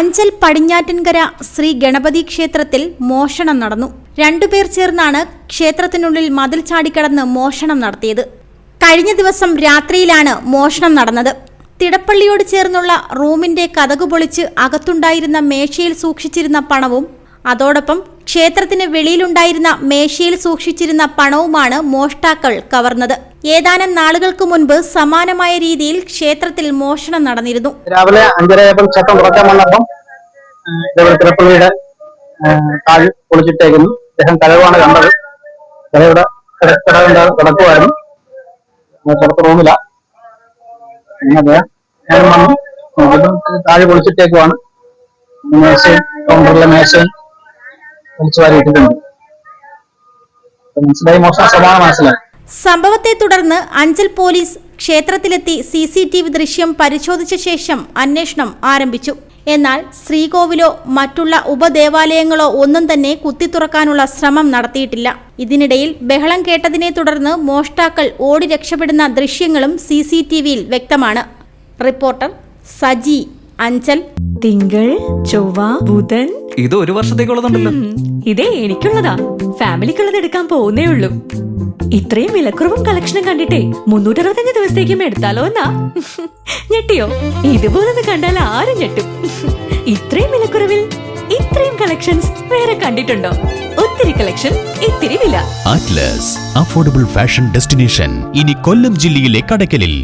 അഞ്ചൽ പടിഞ്ഞാറ്റിൻകര ശ്രീ ഗണപതി ക്ഷേത്രത്തിൽ മോഷണം നടന്നു. രണ്ടുപേർ ചേർന്നാണ് ക്ഷേത്രത്തിനുള്ളിൽ മതിൽ ചാടിക്കടന്ന് മോഷണം നടത്തിയത്. കഴിഞ്ഞ ദിവസം രാത്രിയിലാണ് മോഷണം നടന്നത്. തിടപ്പള്ളിയോട് ചേർന്നുള്ള റൂമിന്റെ കതകു പൊളിച്ച് അകത്തുണ്ടായിരുന്ന മേശയിൽ സൂക്ഷിച്ചിരുന്ന പണവും അതോടൊപ്പം ക്ഷേത്രത്തിന് വെളിയിലുണ്ടായിരുന്ന മേശയിൽ സൂക്ഷിച്ചിരുന്ന പണവുമാണ് മോഷ്ടാക്കൾ കവർന്നത്. ഏതാനും നാളുകൾക്ക് മുൻപ് സമാനമായ രീതിയിൽ ക്ഷേത്രത്തിൽ മോഷണം നടന്നിരുന്നു. രാവിലെ 5:30 ക്ഷേത്രം തുറക്കാൻ വന്നപ്പം തിടപ്പള്ളിയുടെ കാൽ പൊളിച്ചിട്ടേക്കുന്നു. അദ്ദേഹം കലവാണ് കണ്ടത്. കലയുടെ കിടക്കുമായിരുന്നു, പുറത്ത് റൂമില. ഞാൻ വന്നു, താഴെ പൊളിച്ചിട്ടേക്കുവാണ്. മേശയും കൗണ്ടറിലെ മേശയും പൊളിച്ചു വാരിയിട്ടിട്ടുണ്ട്. മനസ്സിലായി, മോശം സ്വഭാവം മനസ്സിലായി. സംഭവത്തെ തുടർന്ന് അഞ്ചൽ പോലീസ് ക്ഷേത്രത്തിലെത്തി CCTV ദൃശ്യം പരിശോധിച്ച ശേഷം അന്വേഷണം ആരംഭിച്ചു. എന്നാൽ ശ്രീകോവിലോ മറ്റുള്ള ഉപദേവാലയങ്ങളോ ഒന്നും തന്നെ കുത്തിത്തുറക്കാനുള്ള ശ്രമം നടത്തിയിട്ടില്ല. ഇതിനിടയിൽ ബഹളം കേട്ടതിനെ തുടർന്ന് മോഷ്ടാക്കൾ ഓടി രക്ഷപ്പെടുന്ന ദൃശ്യങ്ങളും CCTVയിൽ വ്യക്തമാണ്. റിപ്പോർട്ടർ സജി, അഞ്ചൽ. തിങ്കൾ, ചൊവ്വ, ബുധൻ. ഇത് ഒരു വർഷത്തേക്കുള്ളതുണ്ടല്ലോ. ഇതേ എനിക്കുള്ളതാ. ഫാമിലിക്കുള്ളത് എടുക്കാൻ പോകുന്നേ ഉള്ളൂ. ഇത്രയും വിലക്കുറവും കളക്ഷനും കണ്ടിട്ടേ 365 ദിവസത്തേക്കും എടുത്താലോ എന്നാ. ഞെട്ടിയോ? ഇതുപോലൊന്ന് കണ്ടാൽ ആരും ഞെട്ടും. ഇത്രയും വിലക്കുറവിൽ ഇത്രയും കളക്ഷൻസ് വേറെ കണ്ടിട്ടുണ്ടോ? ഒത്തിരി കളക്ഷൻ, ഇത്തിരി വില. അറ്റ്ലസ് അഫോർഡബിൾ ഫാഷൻ ഡെസ്റ്റിനേഷൻ ഇനി കൊല്ലം ജില്ലയിലെ കടയ്ക്കലിൽ.